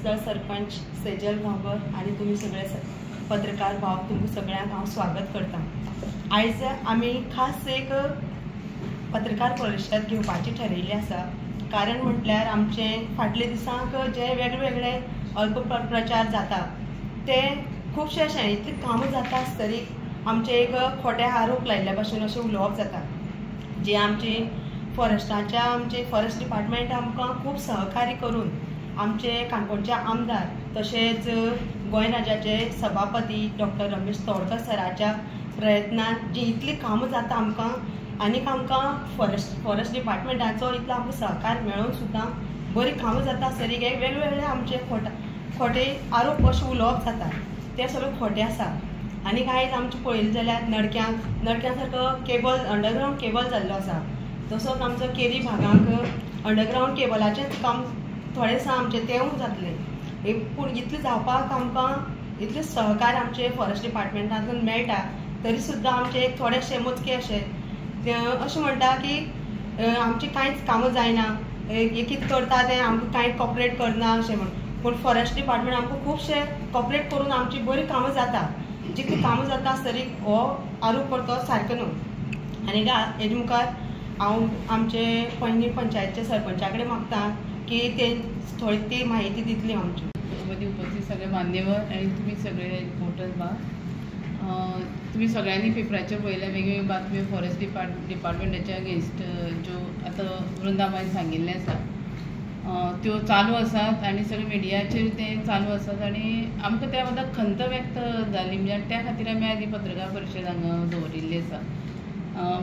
तिसरा सरपंच सेजल गांवकर आणि तुम्ही सगळे पत्रकार भाव तुमकां सगळ्यांक हांव स्वागत करता। आयज आमी खास एक पत्रकार परिशद घेवपाची ठरयिल्ली आसा। कारण म्हटल्यार आमचे फाटले दिसांक जे वेगवेगळे अल्पप्रचार जाता ते खूबशे अशें इतले कामां जाता आसतरी आमचे एक खोटे आरोप लायिल्ल्या भशेन अशें उलोवप जाता, जे आमची फॉरेस्टाच्या आमचे फॉरेस्ट डिपार्टमेंट आमकां खूब सहकार्य करून आमचे काणकोणचे आमदार तशेंच गोंय राज्याचे सभापती डॉक्टर रमेश तोडकर सराच्या प्रयत्नान जी इतली कामां जाता आमकां आनीक आमकां फॉरेस्ट डिपार्टमेंटाचो इतलो आमकां सहकार मेळून सुद्दां बरी कामां जाता आसतरी वेगवेगळे आमचे खोटे आरोप अशें उलोवप जाता ते सगळे खोटे आसा। आनीक आयज आमचे पळयलें जाल्यार नडक्यां सारको केबल अंडरग्रावंड केबल जाल्लो आसा। तसोच आमचो केरी भागांक अंडरग्रावंड केबलाचेंच काम थोडे दिसां आमचे तेवूय जातलें। पूण इतलें जावपाक आमकां इतलें सहकार आमचे फॉरेस्ट डिपार्टमेंटांतून मेळटा तरी सुद्दां आमचे एक थोडेशे मोजके अशें म्हणटा की आमची कांयच कामां जायना, कितें करता तें आमकां कांय कॉपरेट करना अशें म्हण। पूण फॉरेस्ट डिपार्टमेंट आमकां खुबशे कॉपरेट करून आमची बरी कामां जाता, जितली कामां जाता आसतरी हो आरोप करतो सारको न्हू। आनी हेजे मुखार हांव आमचे पैंगीण पंचायतच्या सरपंचा कडेन मागता की ते थोडी ती म्हायती दितली आमची। मध्ये उपस्थित सगळे मान्यवर आणि तुम्ही सगळे रिपोर्टर बा, तुम्ही सगळ्यांनी पेपराचेर पळयल्या वेगवेगळ्यो बातम्यो फॉरेस्ट डिपार्टमेंटाच्या अगेन्स्ट ज्यो आतां वृंदाबाईन सांगिल्ले आसा त्यो चालू आसात आणि सगळे मिडियाचेर ते चालू आसात आणि आमकां त्या बद्दल खंत व्यक्त जाली, म्हणजे त्या खातीर आमी आयज पत्रकार परिशद हांगा दवरिल्ली आसा।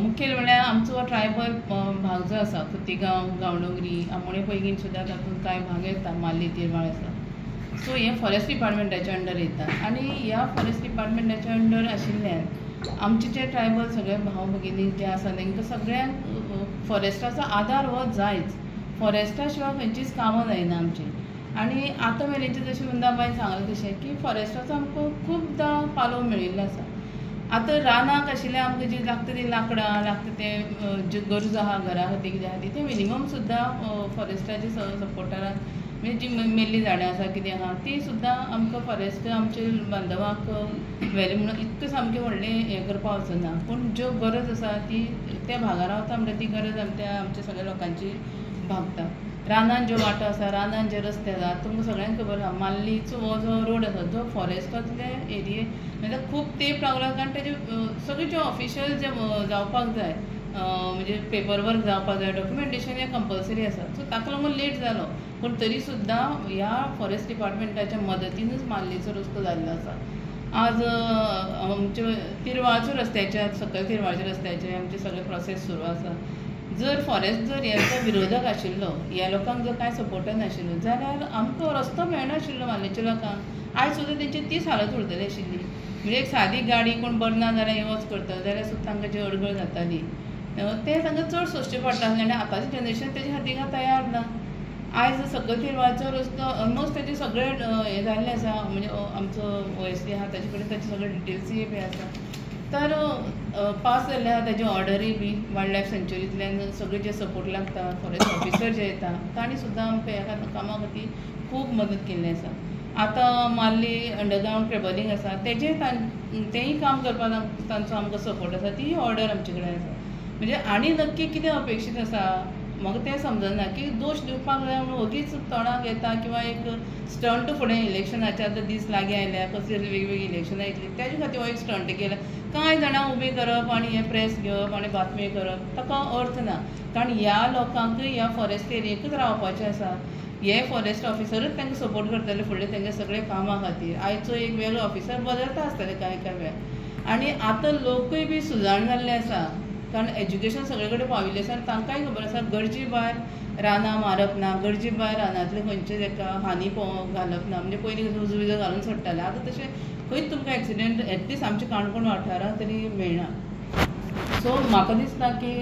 मुखेल म्हळ्यार आमचो ट्रायबल भाग जो आसा खोतीगांव, गांवडोंगरी, आमोणे पैंगीण सुद्दां तातूंत कांय भाग येता, माल्ली तिरमाळ आसा। सो हे फॉरेस्ट डिपार्टमेंटाच्या अंडर येता आणि ह्या फॉरेस्ट डिपार्टमेंटाच्या अंडर आशिल्ल्यान आमचे जे ट्रायबल सगळे भाव भगिनी जे आसा तांकां सगळ्यांक फॉरेस्टाचो आदार हो जायच। फॉरेस्टा शिवाय खंयचीच कामां जायना आमची। आणि आतां मेरेनचे जशें वृंदाबाईन सांगलें तशें की फॉरेस्टाचो आमकां खुबदां पालोव मेळिल्लो आसा। आतां रानाक आशिल्लें आमकां जी लागता ती लांकडां लागता ते ज्यो गरजो आहा घरा खातीर कितें आहा ती मिनिमम सुद्दां फॉरेस्टाच्या सपोर्टारान म्हणजे जी मेल्ली झाडां आसा कितें आहा ती सुद्दां आमकां फॉरेस्ट आमच्या बांदवांक व्हॅल्यू म्हणून इतकें सामकें व्हडलें हें करपाक वचना। पूण ज्यो गरज आसा ती त्या भागार रावता म्हणटा ती गरज आमच्या सगळ्या लोकांची भागता। रानान ज्यो वाटो आसा, रानान जे रस्ते आसा, तुमकां सगळ्यांक खबर आहा माल्लीचो हो जो रोड आसा जो फॉरेस्टांतले एरिये म्हणजे खूब तेंप लागला, कारण तेजे सगळे जे ऑफिशियल जे जावपाक जाय म्हणजे पेपर वर्क जावपाक जाय, डॉक्युमेंटेशन हें कंपल्सरी आसा। सो ताका लागून लेट जालो, पूण तरी सुद्दां ह्या फॉरेस्ट डिपार्टमेंटाच्या मदतीनूच माल्लीचो रस्तो जाल्लो आसा। आज आमचे तिरवाळच्या रस्त्याचे सकयल तिरवाळच्या रस्त्याचे आमचे सगळे प्रोसेस सुरू आसा। जर फॉरेस्ट जर ह्याचो विरोधक आशिल्लो, ह्या लोकांक जर कांय सपोर्टन नाशिल्लो जाल्यार आमकां रस्तो मेळनाशिल्लो माल्लीच्या लोकांक। आयज सुद्दां तेंची तीच हालत उरतली आशिल्ली, म्हणजे एक सादी गाडी कोण बरना जाल्यार हे वच करता जाल्यार सुद्दां तांकां जी अडगळ जाताली ते तांकां चड सोंसचें पडटालें आनी आतांचें जनरेशन तेजे खातीर तयार ना। आयज सकयल तिरवाळचो रस्तो ऑलमोस्ट तेजे सगळे हें जाल्लें आसा, म्हणजे आमचो OSD आहा ताचे कडेन ताचे सगळे डिटेल्सूय बी आसा। तर पास जाल्ले आहा ताजे ऑर्डरी बी वायल्ड लायफ सँच्युरींतल्यान सगळे जे सपोर्ट लागता फॉरेस्ट ऑफिसर जे येता तांणी सुद्दां आमकां ह्या कामा खातीर खूब मदत केल्ली आसा। आतां माल्ली अंडरग्रावंड केबलिंग आसा तेंय काम करपाक तांचो आमकां सपोर्ट आसा, ती ऑर्डर आमचे कडेन आसा। म्हणजे आनी नक्की कितें अपेक्षीत आसा म्हाका तें समजना की दोश दिवपाक जाय म्हणून ओगीच तोंडाक येता किंवा एक स्टंट फुडें इलेक्शनाचे आतां दीस लागीं आयल्या, कसली वेगवेगळी इलेक्शनां येतली तेजे खातीर हो एक स्टंट केला। कांय जाणां उबी करप आनी हें प्रेस घेवप आनी बातमी करप ताका अर्थ ना, कारण ह्या लोकांक ह्या फॉरेस्ट एरियेकूच रावपाचें आसा। हे फॉरेस्ट ऑफिसरूच तांकां सपोर्ट करतले फुडले तांच्या सगळे कामां खातीर। आयचो एक वेगळो ऑफिसर बदलता आसतले कांय वेळ। आनी आतां लोकूय बी सुजाण जाल्ले आसा, कारण एज्युकेशन सगळे कडेन पाविल्लें आसा आनी तांकांय खबर आसा गरजे भायर रानां मारप ना, गरजे भायर रानांतले खंयचे ताका हानी घालप ना। म्हणजे पयलीं कसो उजो बिजो घालून सोडटाले, आतां तशें खंयच तुमकां एक्सिडेंट एटलीस्ट आमच्या काणकोण वाठारांत तरी मेळना। सो म्हाका दिसता की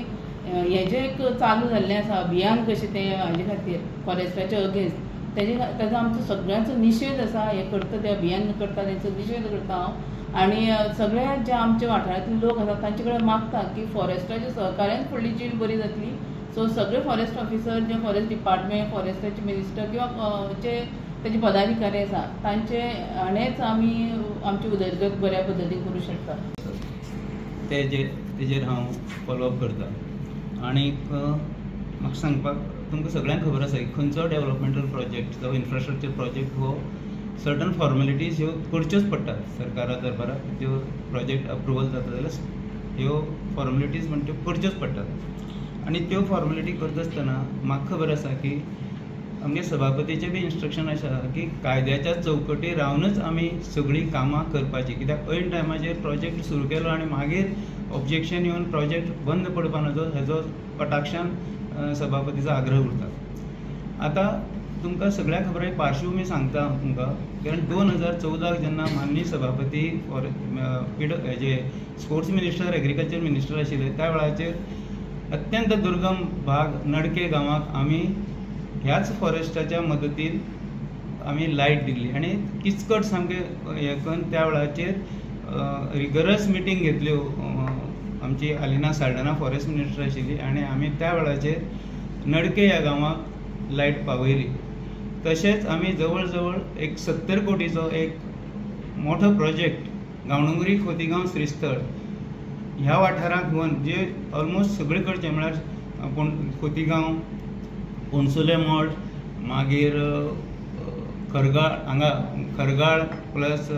हें जें एक चालू जाल्लें आसा अभियान कशें तें हाजे खातीर फॉरेस्टाचे अगेन्स्ट ताजो आमचो सगळ्यांचो निशेध आसा। हें करता तें अभियान करता तेंचो निशेध करता हांव आनी सगळे जे आमच्या वाठारांतले लोक आसा तांचे कडेन मागता की फॉरेस्टाच्या सहकार्यान फुडली जीण बरी जातली। सो सगळे फॉरेस्ट ऑफिसर जे फॉरेस्ट डिपार्टमेंट फॉरेस्टाचे मिनिस्टर किंवा जे तेजे पदाधिकारी आसा तांचे हाणेच आमी आमची उदरगत बऱ्या पद्दतीन करूं शकता. तेजेर हांव फॉलोअप करता. आनीक म्हाका सांगपाक तुमकां सगळ्यांक खबर आसा की खंयचो डेव्हलपमेंटल प्रोजेक्ट जावं इन्फ्रास्ट्रक्चर प्रोजेक्ट हो सर्टन फॉर्मेलिटीज ह्यो करच्योच पडटात सरकारा दरबाराक. ज्यो प्रोजेक्ट अप्रुवल जाता जाल्यार ह्यो फॉर्मेलिटीज म्हणटा त्यो करच्योच पडटात. आनी त्यो फॉर्मेलिटी करता आसतना म्हाका खबर आसा की आमगे सभापतीचें बी इंस्ट्रक्शन आसा की कायद्याच्या चौकटी रावनच आमी सगळीं कामां करपाची. कित्याक ऐन टायमाचेर प्रोजेक्ट सुरू केलो आनी मागीर ऑब्जेक्शन येवन प्रोजेक्ट बंद पडपा नजो हेजो कटाक्षान सभापतीचो आग्रह उरता. आतां तुमकां सगळ्यांक खबर आहे पार्श्वभूमी सांगता हांव तुमकां. कारण 2014 जेन्ना माननीय सभापती हेजे स्पोर्ट्स मिनिस्टर एग्रीकल्चर मिनिस्टर आशिल्ले त्या वेळाचेर अत्यंत दुर्गम भाग नडके गांवाक आमी ह्याच फॉरेस्टाच्या मदतीन आमी लायट दिल्ली आनी किचकट सामके हे करून त्या वेळाचेर रिगरस मिटींग घेतल्यो. आमची अलिना साल्ढाणा फॉरेस्ट मिनिस्टर आशिल्ली आनी आमी त्या वेळाचेर नडके ह्या गांवाक लायट पावयली. तशेंच आमी जवळ जवळ एक 70 कोटीचो एक मोठो प्रोजेक्ट गांवडोंगरी खोतीगांव श्रीस्थळ ह्या वाठाराक घेवन जे ऑलमोस्ट सगळे कडचे म्हळ्यार खोतीगांव पोणसुले मोड मागीर खरगाळ हांगा खरगाळ प्लस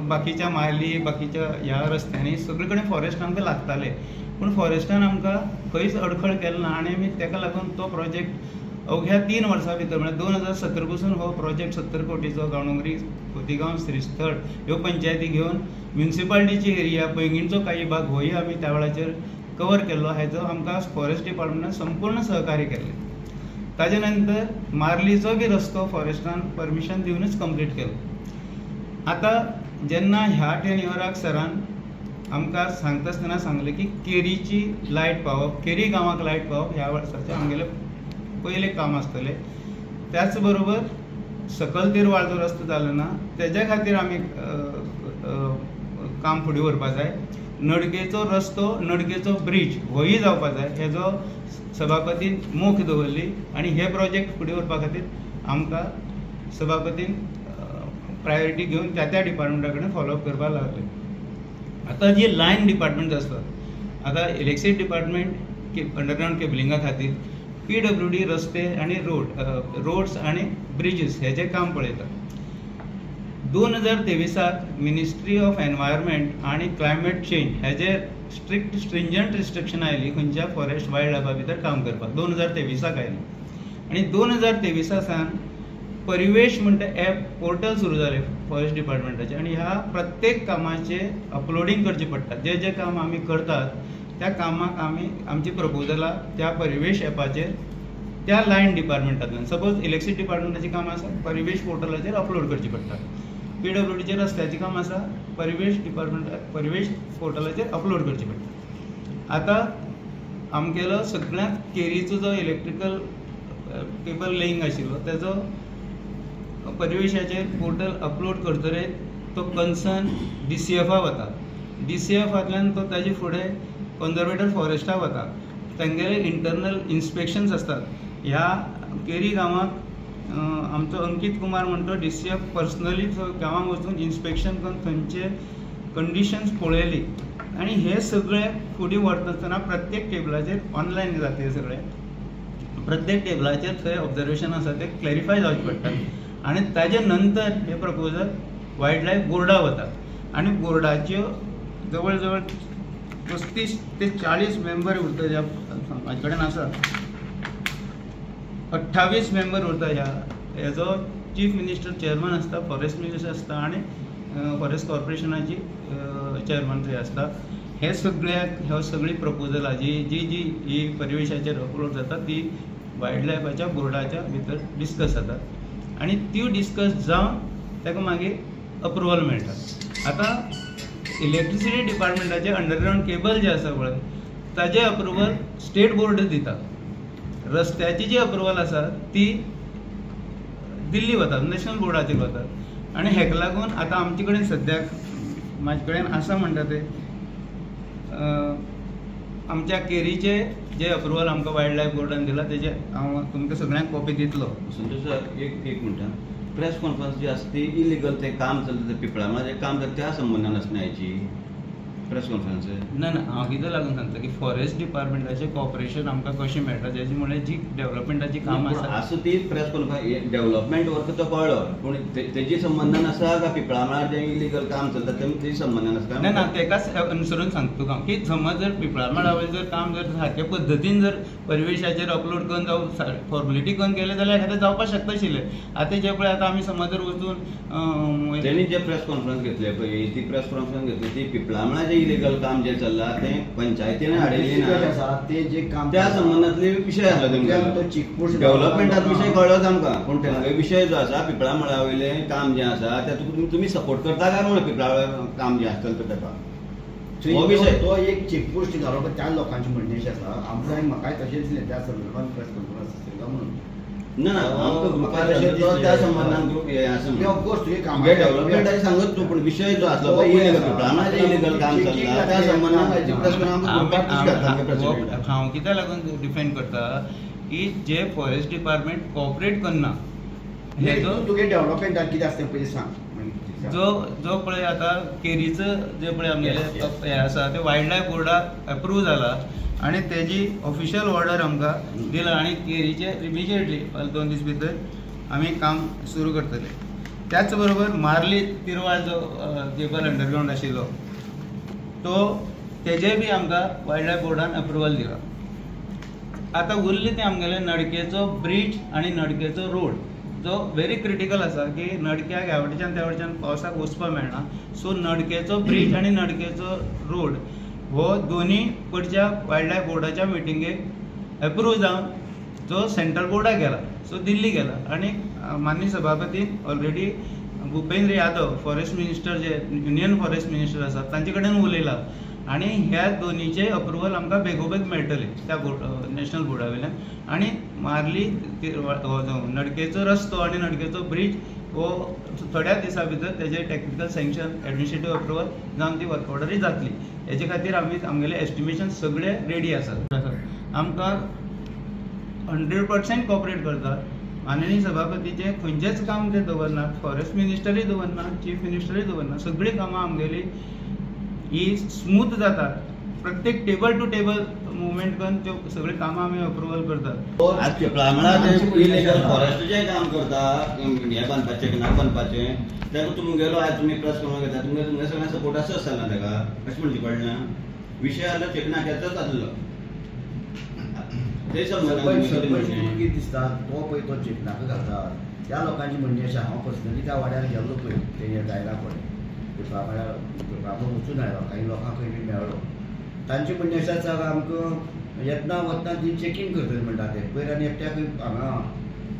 बाकीच्या मायली बाकीच्या ह्या रस्त्यांनी सगळे कडेन फॉरेस्ट आमकां लागताले. पूण फॉरेस्टान आमकां खंयच अडखळ केलो ना आनी आमी ताका लागून तो प्रोजेक्ट अवघ्या 3 वर्सां भितर म्हळ्यार 2017 पासून हो प्रोजेक्ट 70 कोटीचो गांवडोंगरी खोतीगांव श्रीस्थळ ह्यो पंचायती घेवन म्युनिसिपालिटीची एरिया पैंगीणचो काही भाग होय आमी त्या वेळाचेर कवर केल्लो. हेजो आमकां फॉरेस्ट डिपार्टमेंटान संपूर्ण सहकार्य केलें. ताजे नंतर मार्लीचो बी रस्तो फॉरेस्टान परमिशन दिवनच कंप्लीट केलो. आतां जेन्ना ह्या टेन्युअराक सरान आमकां सांगता आसतना सांगलें की केरीची लायट पावप केरी गांवाक लायट पावप ह्या वर्साचें आमगेलें पयलें काम आसतलें. त्याच बरोबर सकल तेर वाळतो रस्तो जालो ना तेज्या खातीर आमी काम फुडें व्हरपा जाय. नडकेचो रस्तो नडकेचो ब्रिज होय जावपा जाय हेजो सभापतीन मोख दवरली आनी हे प्रोजेक्ट फुडें व्हरपा खातीर आमकां सभापतीन प्रायोरिटी घेवन त्या डिपार्टमेंटा कडेन फॉलोअप करपाक लागले. आतां जी लायन डिपार्टमेंट आसतात आतां इलेक्ट्रिसिटी डिपार्टमेंट अंडरग्रावंड केबलिंगा खातीर PWD रस्ते आनी रोड्स आनी ब्रिजीस हेजें काम पळयता. 2023 मिनिस्ट्री ऑफ एनवायरमेंट आनी क्लायमेट चेंज हेजेर स्ट्रिंजंट रिस्ट्रिक्शन आयली खंयच्या फॉरेस्ट वायल्ड लायफा भितर काम करपाक 2023 आयली. आनी 2023 सावन परिवेश म्हणटा एप पोर्टल सुरू जालें फॉरेस्ट डिपार्टमेंटाचें आनी ह्या प्रत्येक कामाचे अपलोडींग करचें पडटा. जे काम आमी करतात त्या कामाक आमी आमची प्रपोजलां त्या परिवेश एपाचेर त्या लायन डिपार्टमेंटांतल्यान सपोज इलेक्ट्रिसिटी डिपार्टमेंटाची काम आसा परिवेश पोर्टलाचेर अपलोड करची पडटा. PWDचे रस्त्याचें काम आसा परिवेश पोर्टलाचेर अपलोड करचें पडटा. आतां आमगेलो सगळ्यांत केरीचो जो इलेक्ट्रिकल केबल लेईंग आशिल्लो तेजो परिवेशाचेर पोर्टल अपलोड करतरेर तो कन्सर्न DCFा वता. DCFांतल्यान तो ताजे फुडें कन्जर्वेटर फॉरेस्टाक वता. तांगेले इंटरनल इन्स्पेक्शन्स आसतात. ह्या केरी गांवांक आमचो अंकीत कुमार म्हणतो DCF पर्सनली गांवांक वचून इन्स्पेक्शन करून थंयचे कंडिशन्स पळयली आनी हे सगळे फुडें व्हरता आसतना प्रत्येक टेबलाचेर ऑनलायन जाता हे सगळे. प्रत्येक टेबलाचेर थंय ऑब्जर्वेशन आसा ते क्लॅरिफाय जावचे पडटात आनी ताजे नंतर हे प्रपोजल वायल्ड लायफ बोर्डाक वता आनी बोर्डाच्यो जवळ जवळ 35 ते 40 मेंबर उरता. ज्या म्हाजे कडेन आसा 28 मेंबर उरता. हेजो चीफ मिनिस्टर चेअरमन आसता फॉरेस्ट मिनिस्टर आसता आनी फॉरेस्ट कॉर्पोरेशनाची चेअरमन थंय आसता. हे सगळी प्रपोजलां जी ही परिवेशाचेर अपलोड जाता ती वायल्ड लायफाच्या बोर्डाच्या भितर डिस्कस जातात आनी त्यो डिस्कस जावन ताका मागीर अप्रुवल मेळटा. आतां इलेक्ट्रिसिटी डिपार्टमेंटाचे अंडरग्रावंड केबल जे आसा पळय ताजें अप्रुवल स्टेट बोर्ड दिता. रस्त्याची जी अप्रुवल आसा ती दिल्ली वता नॅशनल बोर्डाचेर वता आनी हेका लागून आतां आमचे कडेन सद्याक म्हाजे कडेन आसा म्हणटा ते आमच्या केरीचे जे अप्रुवल आमकां वायल्ड लायफ बोर्डान दिला तेजे हांव तुमकां सगळ्यांक कॉपी दितलो. संतोष सर एक मिनटं, प्रेस कॉन्फरन्स जी असते इलिगल ते काम चलता ते पिपळा म्हणजे काम जाता त्या संबंधान आसना याची प्रेस कॉन्फरन्स. ना हांव कितें लागून सांगता की फॉरेस्ट डिपार्टमेंटाचें कॉपरेशन आमकां कशें मेळटा तेजे म्हळ्यार जी डेव्हलपमेंटाची कामां आसा असं ती प्रेस कॉन्फरन्स डेव्हलपमेंट वर्क तो कळलो पूण तेजी संबंधान आसा का पिपळा मळार जे इलिगल काम चलता तेजी संबंधान आसा ना तेकाच अनुसरून सांगता तुका की समज जर पिपळा मळावयलें जर काम जर सारके पद्दतीन जर परिवेशाचेर अपलोड करून जावं फॉर्मेलिटी करून केलें जाल्यार एखादें जावपाक शकता आशिल्लें. आतां जे पळय आतां आमी समज जर वचून तेणी जे प्रेस कॉन्फरन्स घेतले पळय ती प्रेस कॉन्फरन्स घेतली ती पिपळा मळार इलिगल काम जे चल्ला ते पंचायतीने हाडिल्ली ना ते जे काम त्या संबंधातले विषय आसलो तुमकां डेव्हलपमेंटात विषय कळ्ळोच आमकां पूण तेंगे विषय जो आसा पिपळा मळा वयलें काम जें आसा तेतूंत तुमी सपोर्ट करता काय म्हणून पिपळा काम जें आसतलें तो तेका हो विषय तो एक चेकपोस्ट घालो पण त्या लोकांची म्हणणे अशी आसा आमकां म्हाकाय तशेंच दिलें त्या संदर्भात प्रेस कॉन्फरन्स आसता म्हणून ना आमकां ग्रुपार त्या संबंधान ग्रुप हे आसा ऑफकोर्स तुगे काम डेव्हलपमेंटाचे सांगत तूं पूण विषय जो आसलो पळय इलिगल काम चल्ला त्या संबंधान हांव कित्याक लागून डिफेंड करता की जे फॉरेस्ट डिपार्टमेंट कॉपरेट करना तुगे डेव्हलपमेंटाक कितें आसता पयलीं सांग. जो पळय आतां केरीचं जे पळय आमगेलें हें आसा ते वायल्ड लायफ बोर्डाक अप्रूव जाला आनी तेजी ऑफिशियल ऑर्डर आमकां दिला आनी केरीचे इमिजिएटली 2 दीस भितर आमी काम सुरू करतले. त्याच बरोबर मार्ली तिरवाळ जो केबल अंडरग्रावंड आशिल्लो तो तेजे बी आमकां वायल्ड लायफ बोर्डान अप्रुवल दिला. आतां उरलें तें आमगेलें नडकेचो ब्रीज आनी नडकेचो रोड जो व्हेरी क्रिटिकल आसा की नडक्याक ह्या वटेच्यान त्या वटेच्यान पावसाक वचपाक मेळना. सो नडकेचो ब्रीज आनी नडकेचो रोड हो दोनी कडच्या वायल्ड लायफ बोर्डाच्या मिटिंगेक अप्रूव जावन जो सेंट्रल बोर्डाक गेला सो दिल्ली गेला आनी माननीय सभापतीन already Bhupendra Yadav forest minister जे युनियन फॉरेस्ट मिनिस्टर आसात तांचे कडेन उलयला आनी ह्या दोनीचे अप्रुवल आमकां बेगोबेग मेळटले त्या नॅशनल बोर्डा वयल्यान. आनी मार्ली नडकेचो रस्तो आनी नडकेचो ब्रीज हो थोड्या दिसा भितर तेजे टॅक्निकल सँक्शन एडमिनिस्ट्रेटीव अप्रुवल जावन ती वर्क ऑर्डरी जातली. हेजे खातीर आमगेले एस्टिमेशन सगळे रेडी आसात. आमकां 100% कॉपरेट करतात. माननीय सभापतीचे खंयचेच काम ते दवरनात, फॉरेस्ट मिनिस्टरूय दवरनात, चीफ मिनिस्टरूय दवरनात. सगळीं कामां आमगेली ही स्मूथ जातात. प्रत्येक टेबल टू टेबल मुवमेंट करून त्यो सगळीं कामां आमी अप्रुवल करतात. आज पिपळा मळार इलिगल फॉरेस्टचें काम करता हें बांदपाचें नाक बांदपाचें तेका तुमगेलो आयज तुमी प्रेस करून घेता तुमगे सगळ्यांक सपोर्ट आसता ना तेका अशें म्हणचें पडलें ना. विशय आसलो चेकनाक्याचोच आसलो ते कितें दिसता तो पळय तो चेकनाका घालता त्या लोकांची म्हणणी अशी हांव पर्सनली त्या वाड्यार गेल्लो पळय ते गायला पळय पिपळा मळार वचून आयलो काही लोकांक खंय बी मेळ्ळो. तांची म्हणणी अशें आसा हांकां येतना वतना ती चेकींग करतली म्हणटा ते पयर आनी एकट्याक हांगा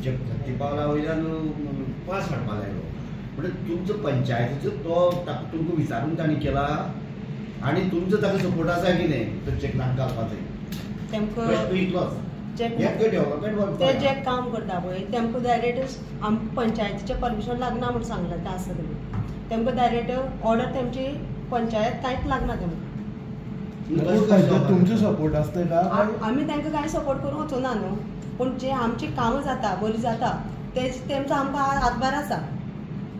हत्ती पावला वयल्यान पास हाडपाक लायलो. म्हणजे तुमचो पंचायतीचो तो तुमकां विचारून तांणी केला आनी तुमचो ताका सपोर्ट आसा कितें तो चेकनाक घालपाचो ते जे काम करता पळय तेमकां डायरेक्ट पंचायतीचें परमिशन लागना म्हूण सांगलां तें आसा तेमकां डायरेक्ट ऑर्डर तेमची पंचायत कांयच लागना तेमकां. तुमचो सपोर्ट आसता का? आमी तांकां कांय सपोर्ट करूंक वचना न्हू पूण जे आमची कामां जाता बरी जाता तेंचो आमकां हातभार आसा.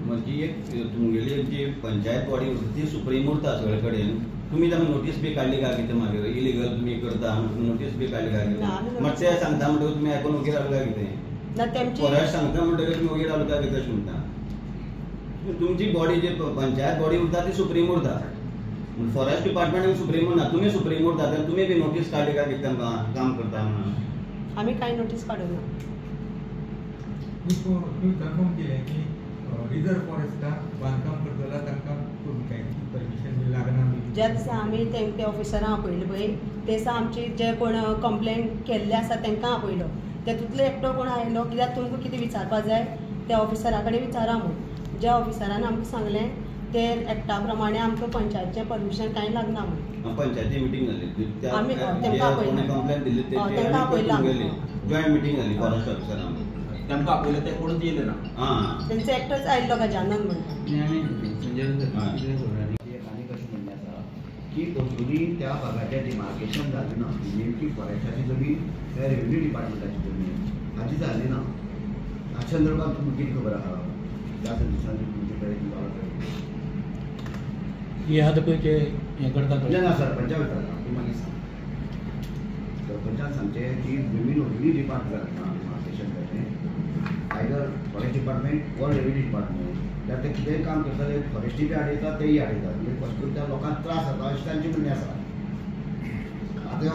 म्हणजे एक तुमगेली जी पंचायत बॉडी ती सुप्रीम उरता सगळे कडेन तुम्ही तांकां नोटीस बी काडली काय कितें मागीर इलिगल तुमी करता नोटीस बी काडली काय कितें मात ते सांगता म्हणटकीर तुमी आयकून वगीर रावले काय कितें ना तेमची फॉरेस्ट सांगता म्हणटकीर तुमी वगीर रावले काय कितें अशें म्हणटा. तुमची बॉडी जी पंचायत बॉडी उरता ती सुप्रीम उरता फॉरेस्ट डिपार्टमेंट सुप्रीम उरना तुमी सुप्रीम उरता तेन्ना तुमी बी नोटीस काडली काय कितें तांकां काम करता म्हणून. आमी कांय नोटीस काडूंक ना. कन्फर्म केलें की रिजर्व फॉरेस्टाक बांदकाम करतलो तांकां परमिशन बी लागना. ज्या दिसा आमी ते ऑफिसरांक आपयले पळय ते दिसा आमची जे कोण कंप्लेंट केल्ले आसा तांकां आपयलो. तेतूंतलो एकटो कोण आयलो कित्याक तुमकां कितें विचारपाक जाय त्या ऑफिसरा कडेन विचारा म्हणून. ज्या ऑफिसरान आमकां सांगलें ते एक्टा प्रमाणे आमकां पंचायतीचें परमिशन कांय लागना म्हणून. पंचायती मिटींग जाली आमी तेंकां कंप्लेंट दिल्ली तेंकां आपयलां जॉयंट मिटींग जाली फॉरेस्ट ऑफिसरांक तांकां आपयलें तें कोणूच येयलें ना. तेंचो एकटोच आयिल्लो गजानन म्हणटा. की अजुनूय त्या भागाचें डिमार्केशन जालें ना. नेमकी फॉरेस्टाची जमीन त्या रेव्हेन्यू डिपार्टमेंटाची जमीन हाची जाली ना. हाच्या संदर्भात तुमकां कितें खबर आहा? त्या दिसांनी तुमचे कडेन हे आतां पळय ते हें करतात ना सरपंचा वयता तूं मागीर सांग. सरपंचान सांगचें की जमीन अजुनूय डिपार्ट जालें ना डिमार्केशन जालें. Either forest department or revenue department त्यात ते कितेंय काम करतले फॉरेस्टी बी आडयतात तेय आडयतात. म्हणजे फस्ट करून त्या लोकांक त्रास जाता अशें तांचें म्हणणें आसा. आतां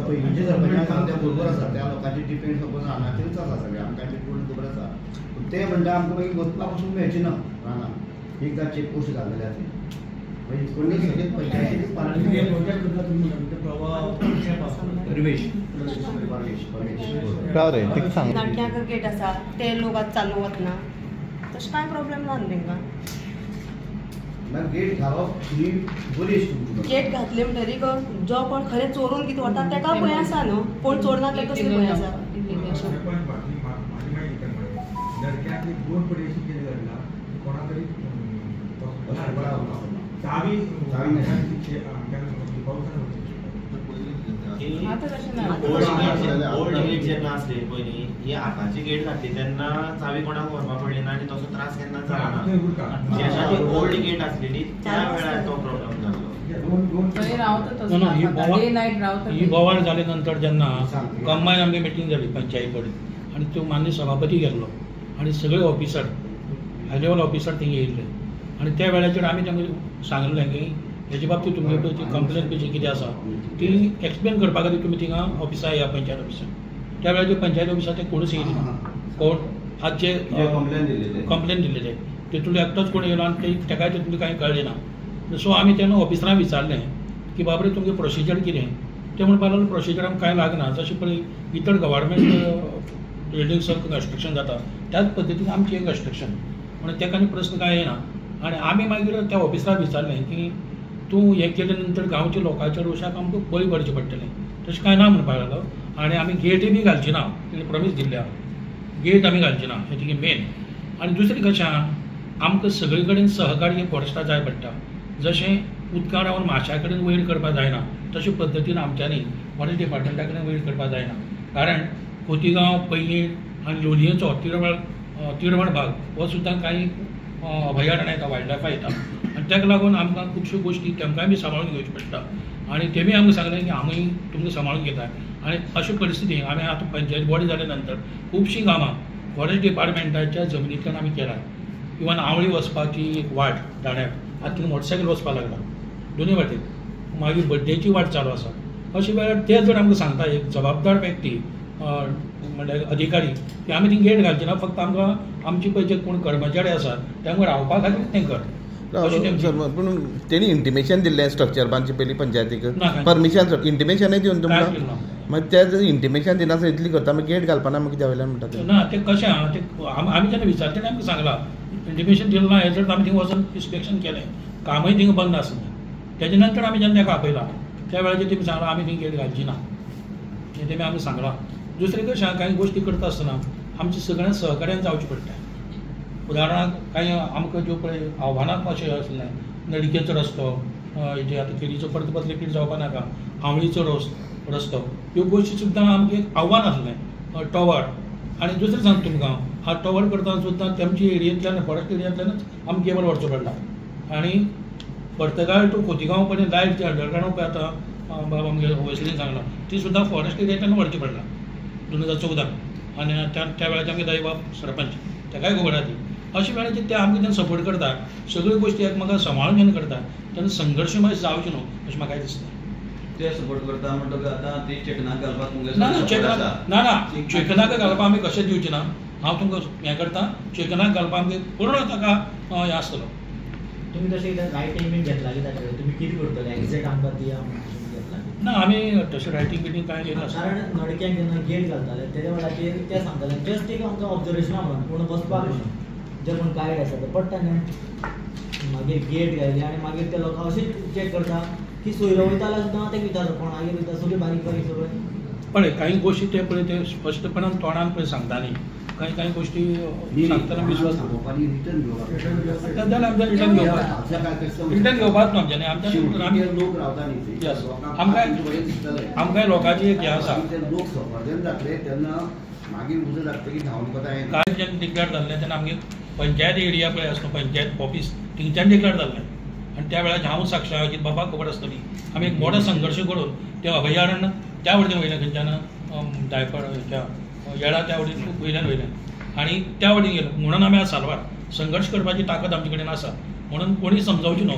पयलींचे सरपंचान सांगता तें बरोबर आसा. त्या लोकांचे डिपेंड सपोज रानाचेरूच आसा सगळें आमकां पूर्ण खबर आसा. पूण ते म्हणटा आमकां मागीर वचपाक पसून मेळचें ना रानांत. एकदां चेक पोस्ट घाललेले आसा मागीर कोणी सगळें पंचायतीक नाटक्याक गेट आसा ते लोक आतां चालू वतना तशें कांय प्रॉब्लेम ना न्ही तांकां. गेट घालप ही बरी गेट घातले म्हणटरीक जो कोण खरें चोरून कितें व्हरता तेका भंय आसा न्हू. कोण चोरना तेका कसली भंय आसा. नडक्यातली 2 पडेशी कितें घडला कोणा तरी चावी ओल्ड गेट जेन्ना आसली पयलीं ही आतांची गेट घातली तेन्ना चावी कोणाक व्हरपाक पडली ना आनी तसो त्रास केन्ना जाला ना. जेन्ना ती ओल्ड गेट आसलेली त्या वेळार तो प्रॉब्लेम जालो. ही बोवाळ जाले नंतर जेन्ना कंबायन आमगे मिटींग जाली पंचायत कडेन आनी तो मान्य सभापती गेल्लो आनी सगळे ऑफिसर हाय लेवल ऑफिसर थिंगा येयल्ले आनी त्या वेळाचेर आमी तांकां सांगलें की हेजे बाबतींत तुमगे पळय ती कंप्लेन बी जी कितें आसा ती एक्सप्लेन करपा खातीर तुमी थिंगा ऑफिसार या पंचायत ऑफिसार. त्या वेळाचेर पंचायत ऑफिसार ते कोणूच येयले ना. कोण आज जे कंप्लेन दिल्ले ते तितूंतलो एकटोच कोण येयलो आनी तेकाय तितूंतलें कांय कळ्ळें ना. सो आमी तेन्ना ऑफिसरांक विचारलें की बाबरे तुमगे प्रोसिजर कितें. ते म्हणपाक लागले प्रोसिजर आमकां कांय लागना. जशें पळय इतर गव्हर्मेंट बिल्डिंग्स कन्स्ट्रक्शन जाता त्याच पद्दतीन आमचें एक कन्स्ट्रक्शन म्हणून तेका आनी प्रस्न कांय येना. आनी आमी मागीर त्या ऑफिसराक विचारलें की तूं हें केले नंतर गांवच्या लोकांच्या रोशाक आमकां बळी पडचें पडटलें. तशें कांय ना म्हणपाक लागलो. आनी आमी गेटय बी घालची ना. तेणें प्रॉमीस दिल्ल्या गेट आमी घालची ना हें तिगे मेन. आनी दुसरें कशें आहा आमकां सगळे कडेन सहकार्य फॉरेस्टा जाय पडटा. जशें उदका रावन माश्या कडेन वयर करपा जायना तशे पद्दतीन आमच्यांनी फॉरेस्ट डिपार्टमेंटा कडेन वयर करपा जायना. कारण खोतीगांव पैंगीण आनी लोलयेचो तिरवण भाग हो सुद्दां कांय अभयारण्य येता वायल्ड लायफा येता आनी ताका लागून आमकां खुबश्यो गोश्टी तेमकांय बी सांबाळून घेवच्यो पडटा. आनी तेमी आमकां सांगलें की आमी तुमकां सांबाळून घेता. आनी अशे परिस्थितीन आमी आतां पंचायत बॉडी जाले नंतर खुबशीं कामां फॉरेस्ट डिपार्टमेंटाच्या जमनींतल्यान आमी केलां. इवन आवळी वचपाची एक वाट दाण्याक आतां मोटरसायकल वचपाक लागला दोनूय वाटेन. मागीर बड्डेची वाट चालू आसा. अशे वेळार ते जर आमकां सांगता एक जबाबदार व्यक्ती म्हणल्यार अधिकारी की आमी थंय गेट घालचे ना फक्त आमकां आमचे पळय जे कोण कर्मचारी आसात तांकां रावपा खातीर तें कर. पूण तेणी इंटिमेशन दिल्लें स्ट्रक्चर बांदचे पयलीं पंचायतीक परमिशन इंटिमेशनय दिवन तुमकां मागीर ते जर इंटिमेशन दिनासतना इतली करता मागीर गेट घालपाना मागीर कित्या वयल्यान म्हणटा ना ते कशें आहा ते आमी जेन्ना विचारता तेन्ना आमकां सांगलां इंटिमेशन दिलें ना हें जर आमी थंय वचून इन्स्पेक्शन केलें कामय थिंगा बंद आसलें. तेजे नंतर आमी जेन्ना ताका आपयलां त्या वेळाचेर तेमी सांगलां आमी थंय गेट घालची ना हें तेमी आमकां सांगलां. दुसरें कशें आहा कांय गोश्टी करता आसतना आमच्या सगळ्या सहकार्यान जावचें पडटा. उदाहरणाक कांय आमकां ज्यो पळय आव्हानात्मक अशें आसलें नडकेचो रस्तो हेजे आतां केरीचो परत परत रिपीट जावपा नाका आवळीचो रस्तो ह्यो गोश्टी सुद्दां आमकां एक आव्हान आसलें. टॉवर आनी दुसरें सांगता तुमकां हा टॉवर करतना सुद्दां तेमचे एरियेंतल्यान फॉरेस्ट एरियांतल्यानच आमकां केबल व्हरचो पडला. आनी पर्तगाळ टू खोतीगांव पर्यंत लायट जी अंडरग्रावंड पळय आतां बाबा आमगे वयसलीन सांगलां ती सुद्दां फॉरेस्ट एरियांतल्यान व्हरची पडला 2014. आनी त्या वेळाचेर आमगे दाईबाब सरपंच ताकाय खबर आहा ती. अशे वेळाचेर ते आमकां तेन्ना सपोर्ट करता सगळ्यो गोश्टी एकमेकाक सांबाळून घेवन करता तेन्ना संघर्शमय जावचे न्हू अशें म्हाका दिसता. ते सपोर्ट करता म्हणटकच आतां ती चेकनाक घालपाक तुमगे ना चेकनाक घालपाक आमी कशें दिवचे ना. हांव तुमकां हें करता चेकनाक घालपाक आमगे पूर्ण ताका हें आसतलो. तुमी तशें रायटींग बीन घेतला कित्याक तुमी कितें करतले एक्झॅक्ट आमकां दिया ना आमी तशें रायटींग बिटींग कांय घेयना. कारण नडक्याक जेन्ना गेट घालताले तेच्या वेळाचेर ते सांगताले जस्ट एक आमकां ऑब्जर्वेशना म्हणून पूण बसपाक जे कोण गायड आसा ते पडटा न्हू. मागीर गेट घायली आनी मागीर ते लोकां अशें चॅक करता की सोयरो वयता जाल्यार सुद्दां ते विचारता कोणागेर वयता सगळी बारीक बारीक सगळें. पळय कांय गोश्टी ते पळय ते स्पश्टपणान तोंडान पळय सांगताली काही गोष्टी सांगताना विश्वास जाल्यार आमच्या रिटर्न घेवपाच न्हू आमच्यानी आमकांय लोकांची एक हें आसा काल जेन्ना डिक्लेअर जाल्लें तेन्ना आमगे पंचायत एरिया पळय आसता पंचायत ऑफिस थिंगच्यान डिक्लेअर जाल्लें आनी त्या वेळार हांव साक्षा की बाबा खबर आसतली आमी एक मोठो संघर्श करून ते अभयारण्य त्या वटेन वयले खंयच्यान डायफळ येळा त्या वटेन वयल्यान आनी त्या वटेन गेलो म्हणून आमी आज साल्वार संघर्श करपाची ताकद आमचे कडेन आसा म्हणून कोणी समजावची न्हू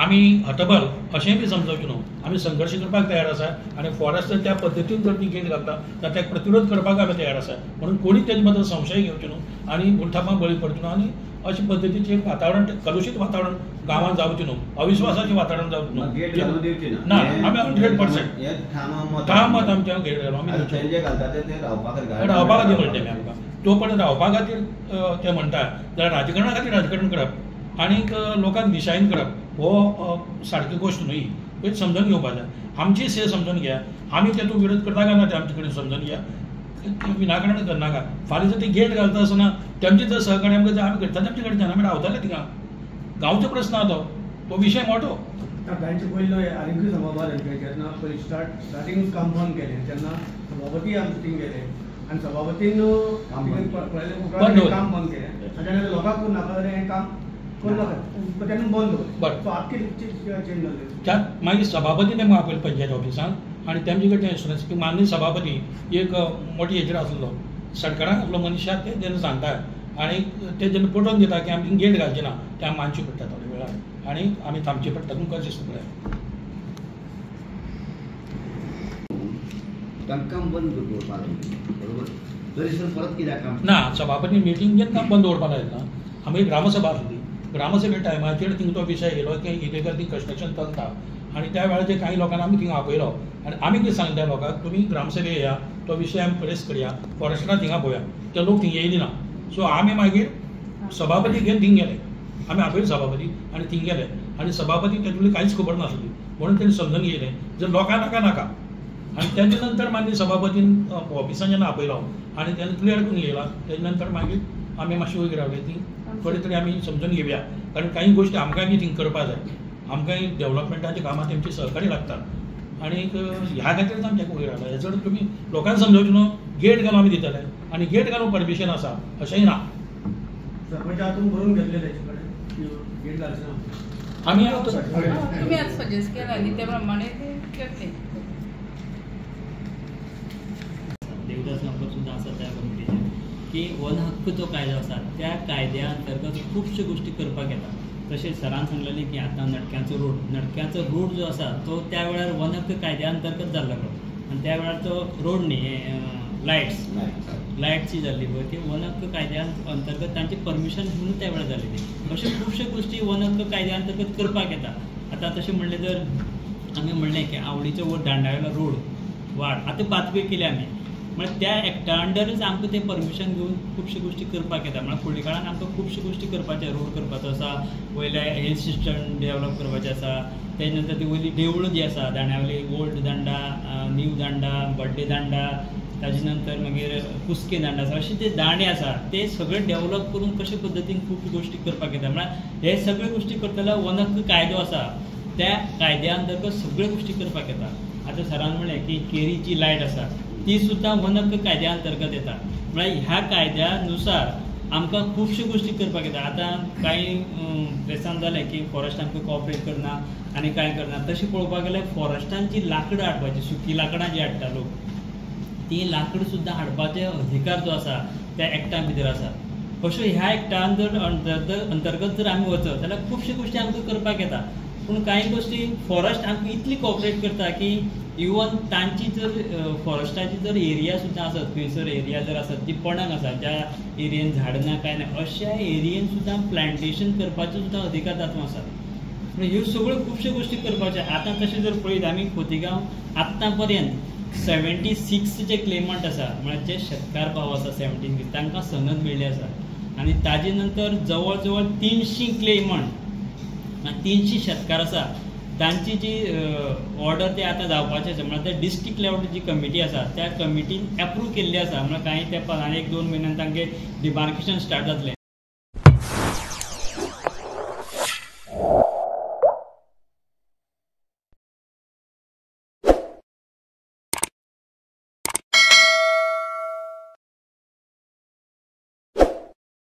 आमी हटबल अशेंय बी समजावचें न्हू आमी संघर्श करपाक तयार आसा आनी फॉरेस्टर त्या पद्दतीन जर ती गेट घालता जाल्यार ताका प्रतिरोध करपाक आमी तयार आसा म्हणून कोणी तेजे बद्दल संशय घेवचे न्हू आनी मुठापाक बळी पडचे न्हू आनी अशे पद्दतीचें वातावरण कलुशीत वातावरण गांवांत जावचें न्हू अविश्वासाचें वातावरण जावचें न्हू ना आमी 100% ठाम मत आमच्या गेट घालूं आमी रावपा खातीर म्हणटा आमी आमकां तो पण रावपा खातीर ते म्हणटा जाल्यार राजकारणा खातीर राजकारण करप आनीक लोकांक दिशाहीन करप हो सारकी गोश्ट न्हय पळय समजून घेवपाक जाय आमची से समजून घेया आमी तेतूंत विरोध करता काय ना ते आमचे कडेन समजून घेया विनाकारण करनाका फाल्यां जर ती गेट घालता आसतना तेमचे जर सहकार्य आमकां जाय आमी करता तेमचे कडेन आमी रावताले थिंगा गांवचो प्रश्न आसा तो विशय मोठो तांचे पयलो आनीकूय सभा जाल्ले जेन्ना पयलीं स्टार्टींग काम बंद केलें तेन्ना सभापती आमचे थिंग गेले आनी सभापतीन काम बंद केलें आनी तेन्ना लोकांक कोण नाका जाल्यार हें काम करनाका तेन्ना बंद दवरलें आख्खी चेंज जालें त्यात मागीर सभापती नेमको आपयलो पंचायत ऑफिसांत आनी तेमचे कडच्यान एश्युरन्स की माननीय सभापती एक मोठी हेचेर आसलो सरकाराक आपलो मनशाक ते जेन्ना सांगता आनी ते जेन्ना पटोवन दिता की आमी गेट घालचे ना ते आमी मानचे पडटा थोड्या वेळार आनी आमी थांबचे पडटा तुमकां अशें सगळें तांकां बंद दवरपा लायलें बरोबर तरी परत कित्याक ना सभापती मिटींग जेन्ना बंद दवरपा लायला आमी ग्रामसभा आसली ग्रामसभे टायमाचेर थिंग तो विशय येयलो की इलिगल थिंग कन्स्ट्रक्शन चलता आनी त्या वेळाचेर काही लोकांना आमी थिंग आपयलो आनी आमी कितें सांगता लोकांक तुमी ग्रामसभे येया तो विशय आमी प्रेस करया फॉरेस्टराक थिंगा पळोवया ते लोक थिंग येयली ना सो आमी मागीर सभापती घेवन थिंग गेले आमी आपयलो सभापती आनी थिंग गेले आनी सभापती तेतूंतली कांयच खबर नासली म्हणून तेणी समजून घेयलें जर लोकांक नाका आनी तेजे नंतर मागीर सभापतीन ऑफिसान जेन्ना आपयलो आनी तेन्ना क्लियर करून येयला तेजे नंतर मागीर आमी मातशी वयर रावले ती थोडी तरी आमी समजून घेवया कारण काही गोश्टी आमकांय बी थिंग करपा जाय आमकांय डेव्हलपमेंटाच्या कामां तेमची सहकार्य लागतात आनी ह्या खातीरच आमी वयर रावला हेजो तुमी लोकांक समजोवचें न्हू गेट घालून आमी दितले आनी गेट घालून परमिशन आसा अशेंय ना सरपंच हातून बरोवन घेतलेले गेट घालचे ना आमी तुमी आतां सजेस्ट केला न्ही त्या प्रमाणे ते करते देवदास नंबर सुद्धा आसा त्या कमिटीचेर की वन हक्क जो कायदो आसा त्या कायद्या अंतर्गत खुबश्यो गोश्टी करपाक येता तशेंच सरान सांगलेलें की आतां नडक्याचो रोड जो आसा तो त्या वेळार वन हक्क कायद्या अंतर्गत जाल्लो आनी त्या वेळार तो रोड न्ही लायट्सची जाल्ली पळय ती वन हक्क कायद्या अंतर्गत तांची परमिशन घेवन त्या वेळार जाल्ली अश्यो खुबश्यो गोश्टी वन हक्क कायद्या अंतर्गत करपाक येता आतां तशें म्हणलें जर आमी म्हणलें की आवडीचो वो दांडावेलो रोड वाड आतां बातमी केली आमी म्हळ्यार त्या एक्टा अंडरच आमकां तें परमिशन घेवन खुबश्यो गोश्टी करपाक येता म्हळ्यार फुडल्या काळान आमकां खुबश्यो गोश्टी करपाच्यो रोड करपाचो आसा वयल्या हेल्थ सिस्टम डेवलप करपाचें आसा तेजे नंतर ती वयली देवळां जीं आसा दांड्यावयली ओल्ड दांडा न्यू दांडा बड्डे दांडा ताजे नंतर मागीर कुस्के दांडा आसा अशे जे दांडे आसा ते सगळे डेवलप करून कशे पद्दतीन खूब गोश्टी करपाक येता म्हळ्यार हे सगळे गोश्टी करतना वन हक्क कायदो आसा त्या कायद्या अंतर्गत सगळ्यो गोश्टी करपाक येता आतां सरान म्हळें की केरीची लायट आसा ती सुद्दां वन हक्क कायद्या अंतर्गत येता म्हळ्यार ह्या कायद्या नुसार आमकां खुबश्यो गोश्टी करपाक येता आतां कांय प्लेसान जालें की फॉरेस्ट आमकां कॉपरेट करना आनी कांय करना तशें पळोवपाक गेल्यार फॉरेस्टान जी लांकडां हाडपाची सुकी लांकडां जी हाडटा लोक ती लांकडां सुद्दां हाडपाचो अधिकार जो आसा त्या एक्टा भितर आसा अश्यो ह्या एक्टा अंतर्गत जर आमी वचत जाल्यार खुबश्यो गोश्टी आमकां करपाक येता पूण कांय गोश्टी फॉरेस्ट आमकां इतली कॉपरेट करता की इवन तांची जर फॉरेस्टाची जर एरिया सुद्दां आसत खंयसर एरिया जर आसत जी पडंग आसा ज्या एरियेन झाड ना कांय ना अशा एरियेन सुद्दां प्लांटेशन करपाचो सुद्दां अधिकार तातूंत आसा म्हणजे ह्यो सगळ्यो खुबश्यो गोश्टी करपाच्यो आतां तशें जर पळयत आमी खोतीगांव आतां पर्यंत 76 जे क्लेमंट आसा म्हळ्यार जे शेतकार भाव आसा 17 तांकां सनद मेळ्ळी आसा आनी ताजे नंतर जवळ जवळ 300 क्लेमंट 300 शेतकार आसा तांची जी ऑर्डर ते आतां जावपाचें आसा म्हळ्यार ते डिस्ट्रिक्ट लेवल जी कमिटी आसा त्या कमिटीन एप्रूव केल्ली आसा म्हळ्यार कांय तेंपान आनी 1-2 म्हयन्यान तांगे डिमार्केशन स्टार्ट जातलें